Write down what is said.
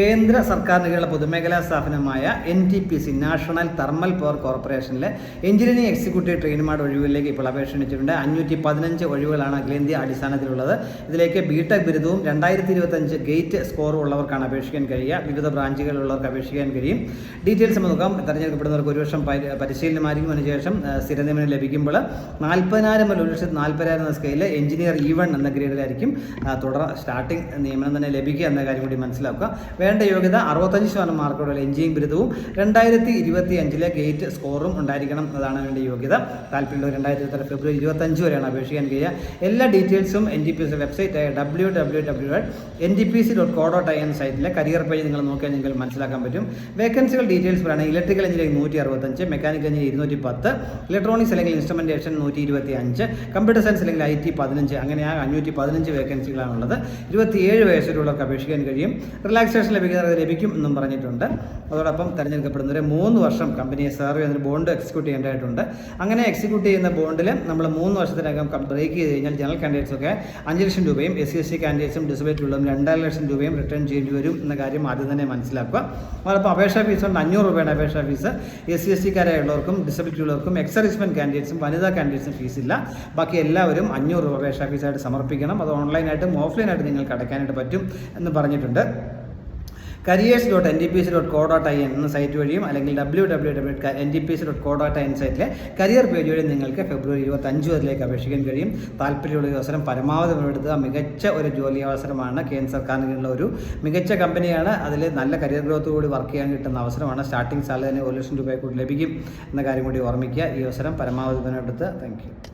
കേന്ദ്ര സർക്കാരിനുള്ള പൊതുമേഖലാ സ്ഥാപനമായ NTPC നാഷണൽ തെർമൽ പവർ കോർപ്പറേഷനിലെ എഞ്ചിനീയറിംഗ് എക്സിക്യൂട്ടീവ് ട്രെയിനിമാരുടെ ഒഴിവുകളിലേക്ക് ഇപ്പോൾ അപേക്ഷ ക്ഷണിച്ചിട്ടുണ്ട്. 515 ഒഴിവുകളാണ് അഖിലേന്ത്യാ അടിസ്ഥാനത്തിലുള്ളത്. ഇതിലേക്ക് ബിടെക് ബിരുദവും 2025 ഗേറ്റ് സ്കോറും ഉള്ളവർക്കാണ് അപേക്ഷിക്കാൻ കഴിയുക. വിവിധ ബ്രാഞ്ചുകളിലുള്ളവർക്ക് അപേക്ഷിക്കാൻ കഴിയും. ഡീറ്റെയിൽസ് നോക്കാം. തിരഞ്ഞെടുക്കപ്പെടുന്നവർക്ക് 1 വർഷം പരിശീലനമായിരിക്കും. അതിനുശേഷം സ്ഥിര നിയമനം ലഭിക്കുമ്പോൾ 40,000 മുതൽ 1,40,000 എന്ന സ്കെയിലിൽ എഞ്ചിനീയർ E1 എന്ന ഗ്രേഡിലായിരിക്കും സ്റ്റാർട്ടിംഗ് നിയമനം തന്നെ ലഭിക്കുക എന്ന കാര്യം കൂടി മനസ്സിലാക്കുക. വേണ്ട യോഗ്യത 65% മാർക്കോടുള്ള എഞ്ചിനീയറിംഗ് ബിരുദവും 2025 ഗേറ്റ് സ്കോറും ഉണ്ടായിരിക്കണം. അതാണ് വേണ്ട യോഗ്യത. താല്പര്യമുള്ള 2023 ഫെബ്രുവരി 25 വരെയാണ് അപേക്ഷിക്കാൻ കഴിയുക. എല്ലാ ഡീറ്റെയിൽസും NTPC വെബ്സൈറ്റായ www.ntpc.co.in സൈറ്റിലെ കരിയർ പേജ് നിങ്ങൾ നോക്കിയാൽ നിങ്ങൾക്ക് മനസ്സിലാക്കാൻ പറ്റും. വേക്കൻസികൾ ഡീറ്റെയിൽസ് പറയുന്നത് electrical engineering 165, mechanical engineering 210, electronics അല്ലെങ്കിൽ ഇൻസ്ട്രുമെന്റേഷൻ 125, കമ്പ്യൂട്ടർ സയൻസ് അല്ലെങ്കിൽ IT 15, അങ്ങനെ 515 വേക്കൻസികളാണുള്ളത്. 27 വയസ്സിലുള്ളവർക്ക് അപേക്ഷിക്കാൻ കഴിയും. റിലാക്സേഷൻ ലഭിക്കും എന്നും പറഞ്ഞിട്ടുണ്ട്. അതോടൊപ്പം തിരഞ്ഞെടുക്കപ്പെടുന്നവരെ 3 വർഷം കമ്പനിയെ സെർവ് ചെയ്യുന്ന ബോണ്ട് എക്സിക്യൂട്ട് ചെയ്യേണ്ടതായിട്ടുണ്ട്. അങ്ങനെ എക്സിക്യൂട്ട് ചെയ്യുന്ന ബോണ്ടിൽ നമ്മൾ 3 വർഷത്തിനകം ബ്രേക്ക് ചെയ്ത് കഴിഞ്ഞാൽ ജനറൽ കാൻഡിഡേറ്റ്സൊക്കെ 5 ലക്ഷം രൂപയും SC കാൻഡിഡേറ്റ്സും ഡിസബിലിറ്റി ഉള്ളതും 2.5 ലക്ഷം രൂപയും റിട്ടേൺ ചെയ്യേണ്ടി വരും എന്ന കാര്യം ആദ്യം തന്നെ മനസ്സിലാക്കുക. അതോടൊപ്പം അപേക്ഷാ ഫീസ് കൊണ്ട് 500 രൂപയാണ് അപേക്ഷാ ഫീസ്. SC കാരായുള്ളവർക്കും ഡിസബിലിറ്റി ഉള്ളവർക്കും എക്സ് സർവീസ്മെൻ കാൻഡിഡേറ്റ്സും വനിതാ കാൻഡിഡേറ്റ്സും ഫീസില്ല. ബാക്കി എല്ലാവരും 500 രൂപ അപേക്ഷാ ഫീസായിട്ട് സമർപ്പിക്കണം. അത് ഓൺലൈനായിട്ടും ഓഫ്ലൈനായിട്ട് നിങ്ങൾക്ക് അടയ്ക്കാനായിട്ട് പറ്റും എന്ന് പറഞ്ഞിട്ടുണ്ട്. careers.ntpc.co.in എന്ന സൈറ്റ് വഴിയും അല്ലെങ്കിൽ www.ntpc.co.in സൈറ്റിലെ കരിയർ പേജ് വഴി നിങ്ങൾക്ക് ഫെബ്രുവരി 25 വരെയിലേക്ക് അപേക്ഷിക്കാൻ കഴിയും. താല്പര്യമുള്ള അവസരം പരമാവധി മുൻപെടുത്തുക. മികച്ച ഒരു ജോലി അവസരമാണ്. കേന്ദ്ര സർക്കാരിനുള്ള ഒരു മികച്ച കമ്പനിയാണ്. അതിൽ നല്ല കരിയർ ഗ്രോത്ത് കൂടി വർക്ക് ചെയ്യാൻ കിട്ടുന്ന അവസരമാണ്. സ്റ്റാർട്ടിംഗ് സാലറി തന്നെ 1 ലക്ഷം രൂപ കൂടി ലഭിക്കും എന്ന കാര്യം കൂടി ഓർമ്മിക്കുക. ഈ അവസരം പരമാവധി മുൻപെടുത്തുക. Thank you.